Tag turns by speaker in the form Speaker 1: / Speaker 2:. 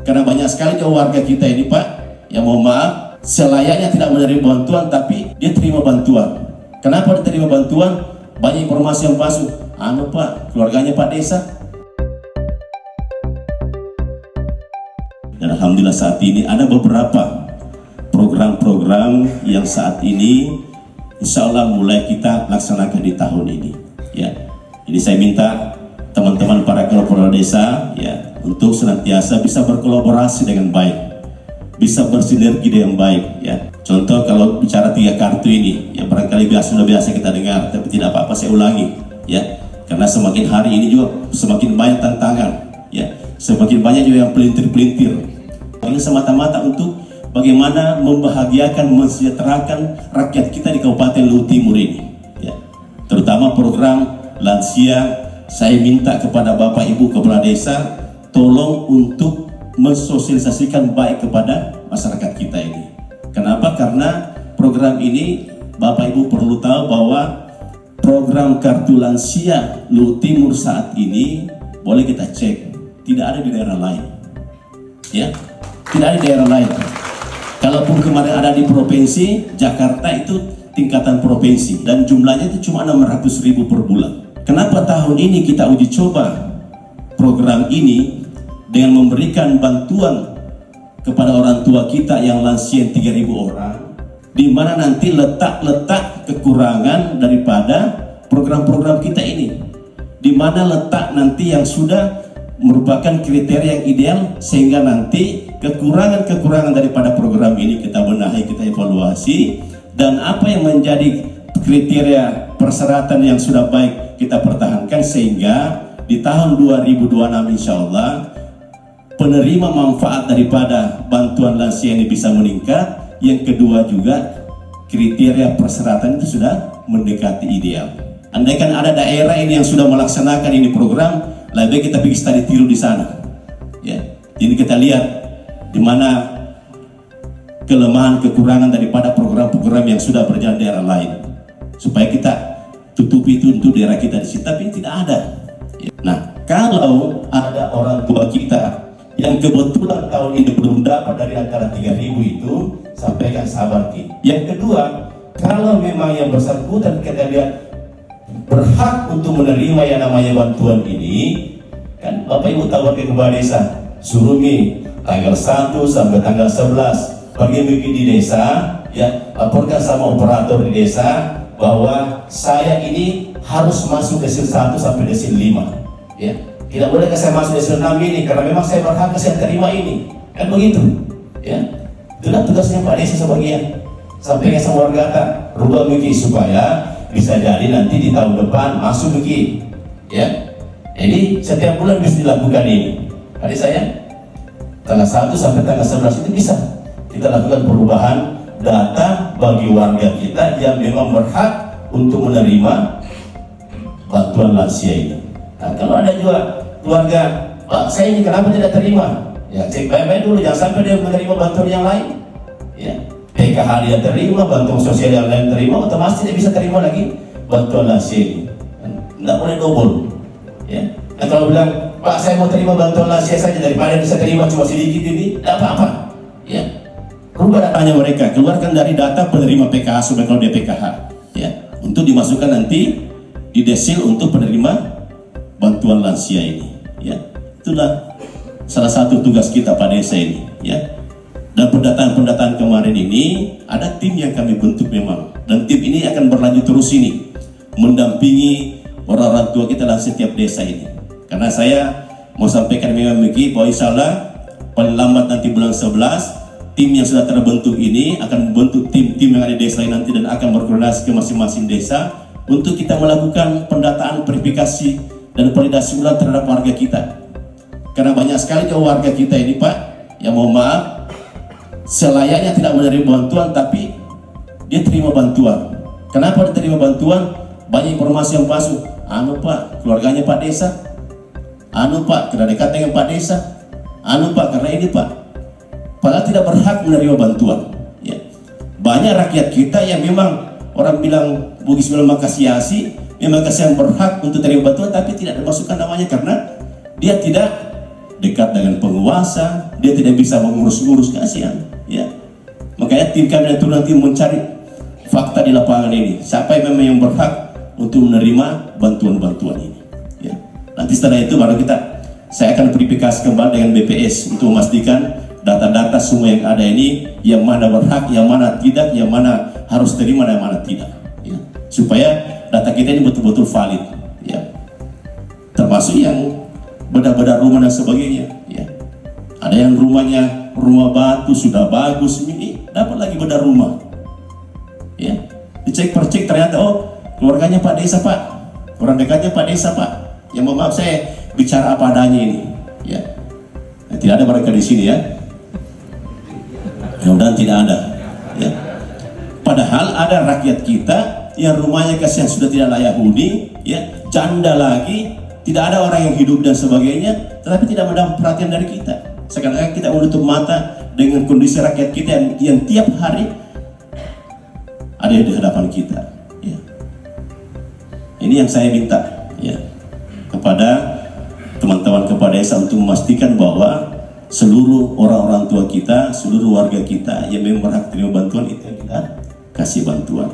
Speaker 1: Karena banyak sekali warga kita ini Pak, yang mohon maaf, selayaknya tidak menerima bantuan tapi dia terima bantuan. Kenapa dia terima bantuan? Banyak informasi yang palsu. Pak, keluarganya Pak Desa. Dan alhamdulillah saat ini ada beberapa program-program yang saat ini insya Allah mulai kita laksanakan di tahun ini. Ya, jadi saya minta teman-teman para kepala desa ya untuk senantiasa bisa berkolaborasi dengan baik, bisa bersinergi dengan baik ya. Contoh kalau bicara 3 kartu ini ya barangkali sudah biasa kita dengar, tapi tidak apa-apa saya ulangi ya, karena semakin hari ini juga semakin banyak tantangan ya, semakin banyak juga yang pelintir-pelintir. Ini semata-mata untuk bagaimana membahagiakan, mensejahterakan rakyat kita di Kabupaten Luhut Timur ini ya. Terutama program lansia, saya minta kepada Bapak Ibu Kepala Desa tolong untuk mensosialisasikan baik kepada masyarakat kita ini. Kenapa? Karena program ini Bapak Ibu perlu tahu bahwa program kartu lansia Luhut Timur saat ini boleh kita cek tidak ada di daerah lain ya, tidak ada di daerah lain. Kalaupun kemarin ada di provinsi Jakarta itu tingkatan provinsi dan jumlahnya itu cuma 600.000 per bulan. Kenapa tahun ini kita uji coba program ini dengan memberikan bantuan kepada orang tua kita yang lansia 3.000 orang, di mana nanti letak kekurangan daripada program-program kita ini, di mana letak nanti yang sudah merupakan kriteria yang ideal, sehingga nanti kekurangan-kekurangan daripada program ini kita benahi, kita evaluasi, dan apa yang menjadi kriteria persyaratan yang sudah baik kita pertahankan, sehingga di tahun 2026 insya Allah penerima manfaat daripada bantuan lansia ini bisa meningkat. Yang kedua juga kriteria persyaratan itu sudah mendekati ideal. Andaikan ada daerah ini yang sudah melaksanakan ini program, lebih kita pergi studi tiru di sana ya. Jadi kita lihat di mana kelemahan kekurangan daripada program-program yang sudah berjalan di daerah lain, supaya kita tutupi itu untuk daerah kita di sini, tapi tidak ada. Nah, kalau ada orang tua kita yang kebetulan tahun ini belum dapat dari antara 3.000 itu, sampaikan sabar Ki. Yang kedua, kalau memang yang bersangkutan kita lihat berhak untuk menerima yang namanya bantuan ini, kan Bapak Ibu tahu Kepala Desa suruh tanggal 1 sampai tanggal 11 pergi di desa ya, laporkan sama operator di desa bahwa saya ini harus masuk desil 1 sampai desil 5 ya. Tidak boleh saya masuk desil 6 ini karena memang saya berhak saya terima ini, kan begitu ya. Itulah tugasnya Pak Desa sebagian, sampaikan sama warga rubah supaya bisa jadi nanti di tahun depan masuk ya. Jadi setiap bulan bisa dilakukan ini. Tadi saya tanggal 1 sampai tanggal 11 itu bisa kita lakukan perubahan data bagi warga kita yang memang berhak untuk menerima bantuan lansia ini. Nah, kalau ada juga keluarga, Pak saya ini kenapa tidak terima? Ya cek baik-baik dulu, jangan sampai dia menerima bantuan yang lain. Ya, PKH dia terima, bantuan sosial yang lain terima, otomatis dia bisa terima lagi bantuan lansia ini. Tidak boleh double. Ya. Nah kalau bilang, Pak saya mau terima bantuan lansia saja daripada bisa terima cuma sedikit ini, tidak apa-apa. Ya. Rubah datanya mereka, keluarkan dari data penerima PKH supaya kalau dia PKH, ya, untuk dimasukkan nanti di desil untuk penerima bantuan lansia ini. Ya, itulah salah satu tugas kita Pak Desa ini. Ya, dan pendataan kemarin ini ada tim yang kami bentuk memang, dan tim ini akan berlanjut terus ini mendampingi orang-orang tua kita dalam setiap desa ini. Karena saya mau sampaikan memang begini bahwa insya Allah paling lambat nanti bulan 11 tim yang sudah terbentuk ini akan membentuk tim-tim yang ada di desa ini nanti dan akan berkoordinasi ke masing-masing desa untuk kita melakukan pendataan, verifikasi dan validasi ulang terhadap warga kita. Karena banyak sekali warga kita ini Pak yang mohon maaf selayaknya tidak menerima bantuan tapi dia terima bantuan. Kenapa dia terima bantuan? Banyak informasi yang palsu. Pak, keluarganya Pak Desa. Pak, karena dekat dengan Pak Desa. Pak, karena ini Pak. Padahal tidak berhak menerima bantuan. Ya. Banyak rakyat kita yang memang orang bilang Bugis bilang makasiasi, memang kasih yang berhak untuk terima bantuan tapi tidak dimasukkan namanya karena dia tidak dekat dengan penguasa, dia tidak bisa mengurus-ngurus, kasihan ya. Makanya tim kami itu nanti mencari fakta di lapangan ini, siapa yang memang yang berhak untuk menerima bantuan-bantuan ini ya. Nanti setelah itu baru saya akan verifikasi kembali dengan BPS untuk memastikan data-data semua yang ada ini, yang mana berhak, yang mana tidak, yang mana harus terima dan yang mana tidak ya. Supaya data kita ini betul-betul valid ya, termasuk yang beda-beda rumah dan sebagainya ya. Ada yang rumahnya rumah batu sudah bagus, ini dapat lagi beda rumah ya. Dicek percek ternyata oh keluarganya Pak Desa Pak, orang dekatnya Pak Desa Pak, yang maaf saya bicara apa adanya ini ya. Tidak ada mereka di sini ya, mudah-mudahan tidak ada ya. Padahal ada rakyat kita yang rumahnya kasihan sudah tidak layak huni ya, janda lagi, tidak ada orang yang hidup dan sebagainya, tetapi tidak mendapat perhatian dari kita. Sekarang kita menutup mata dengan kondisi rakyat kita yang tiap hari ada di hadapan kita ya. Ini yang saya minta ya kepada teman-teman kepala desa untuk memastikan bahwa seluruh orang-orang tua kita, seluruh warga kita yang memang berhak terima bantuan itu kita kasih bantuan.